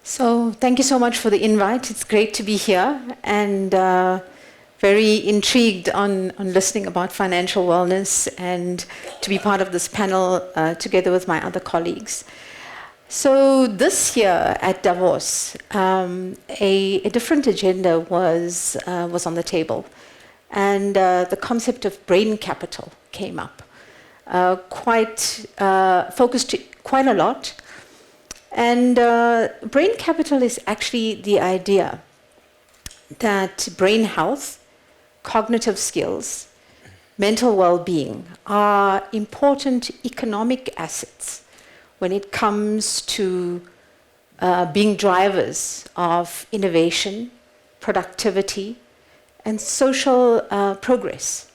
So thank you so much for the invite. It's great to be here and very intrigued on listening about financial wellness and to be part of this panel together with my other colleagues. So this year at Davos, a different agenda was on the table, and the concept of brain capital came up, focused quite a lot. And brain capital is actually the idea that brain health, cognitive skills, mental well-being are important economic assets when it comes to being drivers of innovation, productivity, and social progress.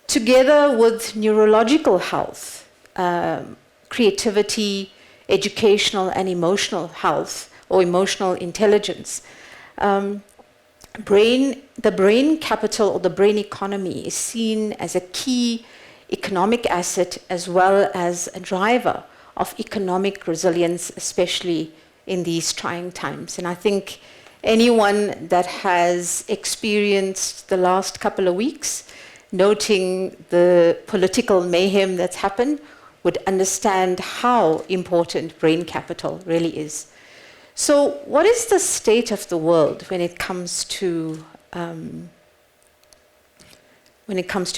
Together with neurological health, creativity, educational and emotional health or emotional intelligence. The brain capital or the brain economy is seen as a key economic asset as well as a driver of economic resilience, especially in these trying times. And I think anyone that has experienced the last couple of weeks, noting the political mayhem that's happened, would understand how important brain capital really is. So what is the state of the world when it comes to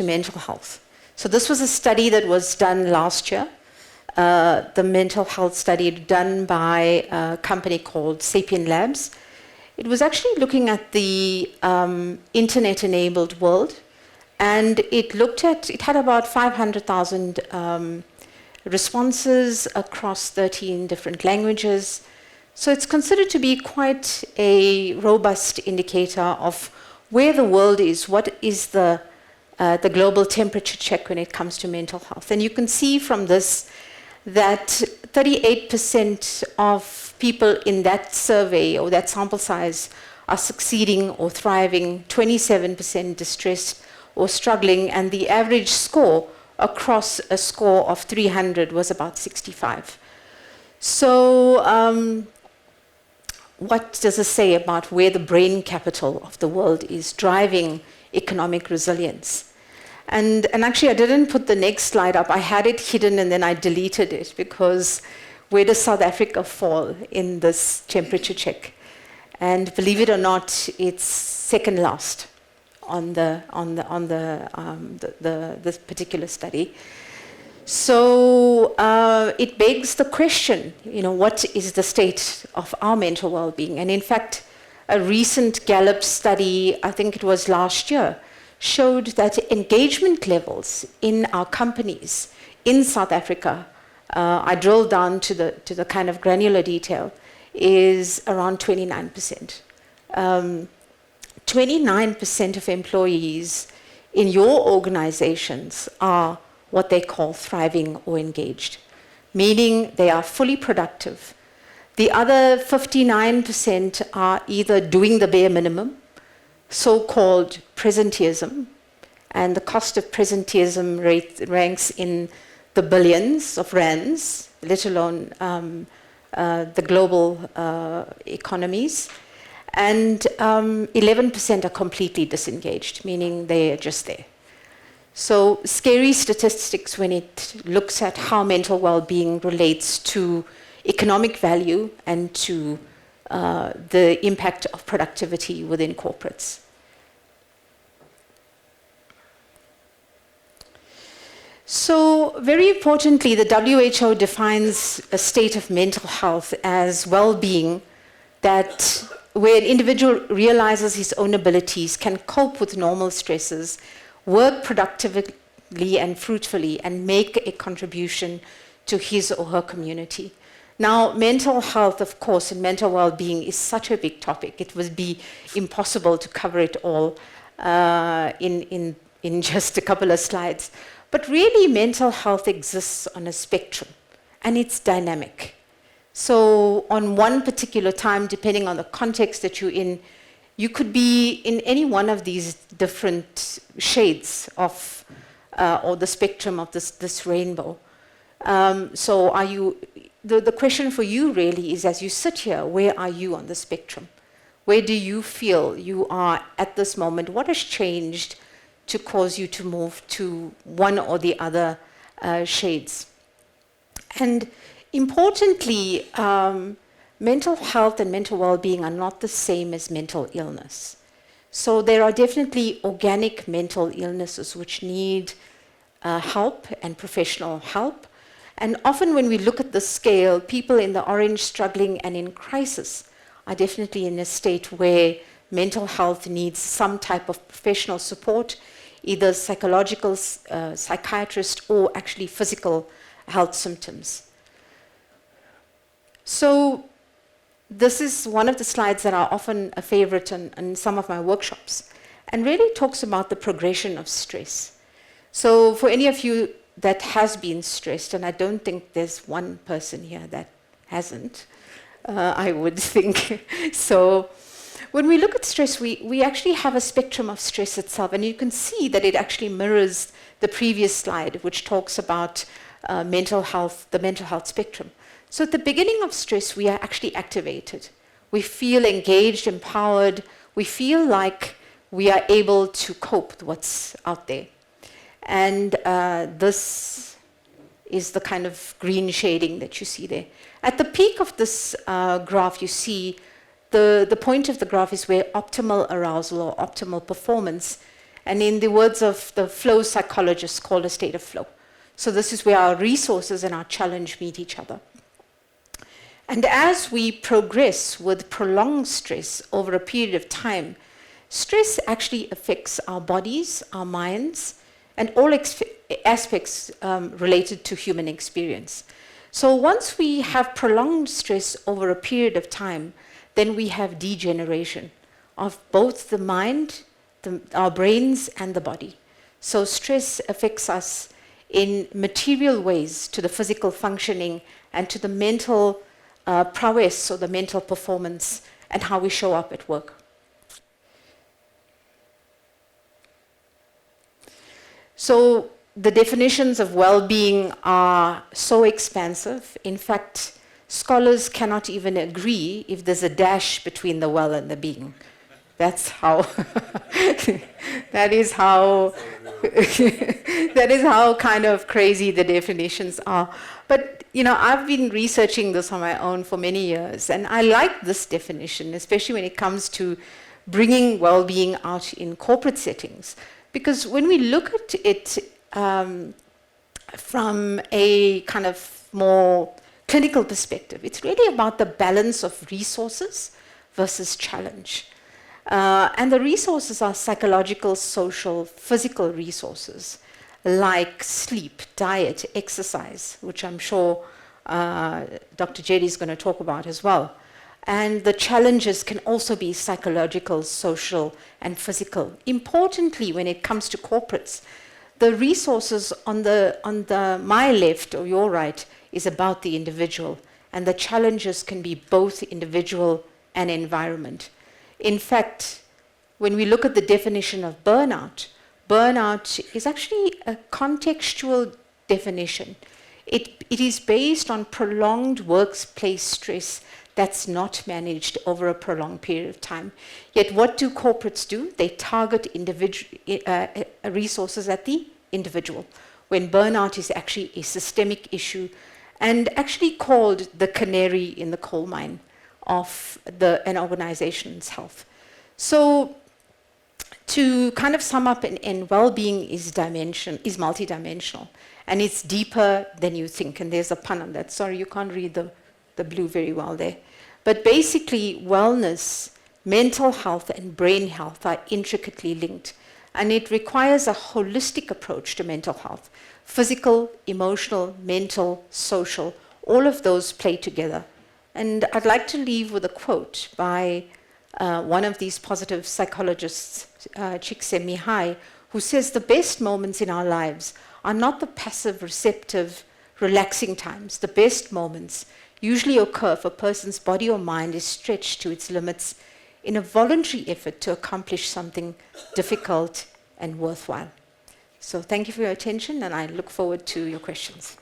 mental health? So this was a study that was done last year, the mental health study done by a company called Sapien Labs. It was actually looking at the internet-enabled world, and it had about 500,000 responses across 13 different languages. So it's considered to be quite a robust indicator of where the world is, what is the global temperature check when it comes to mental health. And you can see from this that 38% of people in that survey or that sample size are succeeding or thriving, 27% distressed or struggling, and the average score across a score of 300 was about 65. So what does it say about where the brain capital of the world is driving economic resilience? And actually I didn't put the next slide up. I had it hidden and then I deleted it because where does South Africa fall in this temperature check? And believe it or not, it's second last on this particular study. So it begs the question, what is the state of our mental well-being? And in fact, a recent Gallup study, I think it was last year, showed that engagement levels in our companies in South Africa, I drilled down to the kind of granular detail, is around 29%. 29% of employees in your organizations are what they call thriving or engaged, meaning they are fully productive. The other 59% are either doing the bare minimum, so-called presenteeism, and the cost of presenteeism ranks in the billions of rands, let alone the global economies. And 11% are completely disengaged, meaning they are just there. So scary statistics when it looks at how mental well-being relates to economic value and to the impact of productivity within corporates. So very importantly, the WHO defines a state of mental health as well-being that where an individual realizes his own abilities, can cope with normal stresses, work productively and fruitfully, and make a contribution to his or her community. Now, mental health, of course, and mental well-being is such a big topic. It would be impossible to cover it all in just a couple of slides. But really, mental health exists on a spectrum, and it's dynamic. So on one particular time, depending on the context that you're in, you could be in any one of these different shades of, or the spectrum of this rainbow. So the question for you really is, as you sit here, where are you on the spectrum? Where do you feel you are at this moment? What has changed to cause you to move to one or the other shades? And importantly, mental health and mental well-being are not the same as mental illness. So there are definitely organic mental illnesses which need help and professional help. And often when we look at the scale, people in the orange struggling and in crisis are definitely in a state where mental health needs some type of professional support, either psychological, psychiatrist, or actually physical health symptoms. So this is one of the slides that are often a favorite in some of my workshops, and really talks about the progression of stress. So for any of you that has been stressed, and I don't think there's one person here that hasn't, I would think. So when we look at stress, we actually have a spectrum of stress itself, and you can see that it actually mirrors the previous slide, which talks about mental health, the mental health spectrum. So at the beginning of stress, we are actually activated. We feel engaged, empowered. We feel like we are able to cope with what's out there. And this is the kind of green shading that you see there. At the peak of this graph, you see the point of the graph is where optimal arousal or optimal performance, and in the words of the flow psychologists, called a state of flow. So this is where our resources and our challenge meet each other. And as we progress with prolonged stress over a period of time, stress actually affects our bodies, our minds, and all aspects related to human experience. So once we have prolonged stress over a period of time, then we have degeneration of both the mind, our brains, and the body. So stress affects us in material ways to the physical functioning and to the mental prowess or the mental performance and how we show up at work. So the definitions of well-being are so expansive. In fact, scholars cannot even agree if there's a dash between the well and the being. That's how, that is how kind of crazy the definitions are. But, you know, I've been researching this on my own for many years, and I like this definition, especially when it comes to bringing well-being out in corporate settings. Because when we look at it from a kind of more clinical perspective, it's really about the balance of resources versus challenge. And the resources are psychological, social, physical resources like sleep, diet, exercise, which I'm sure Dr. Jedd is going to talk about as well. And the challenges can also be psychological, social, and physical. Importantly, when it comes to corporates, the resources on my left or your right is about the individual, and the challenges can be both individual and environment. In fact, when we look at the definition of burnout, burnout is actually a contextual definition. It is based on prolonged workplace stress that's not managed over a prolonged period of time. Yet what do corporates do? They target resources at the individual, when burnout is actually a systemic issue and actually called the canary in the coal mine of an organization's health. So to kind of sum up, and well-being is multidimensional, and it's deeper than you think. And there's a pun on that. Sorry, you can't read the blue very well there. But basically, wellness, mental health, and brain health are intricately linked. And it requires a holistic approach to mental health. Physical, emotional, mental, social, all of those play together. And I'd like to leave with a quote by one of these positive psychologists, Csikszentmihalyi, who says the best moments in our lives are not the passive, receptive, relaxing times. The best moments usually occur if a person's body or mind is stretched to its limits in a voluntary effort to accomplish something difficult and worthwhile. So thank you for your attention, and I look forward to your questions.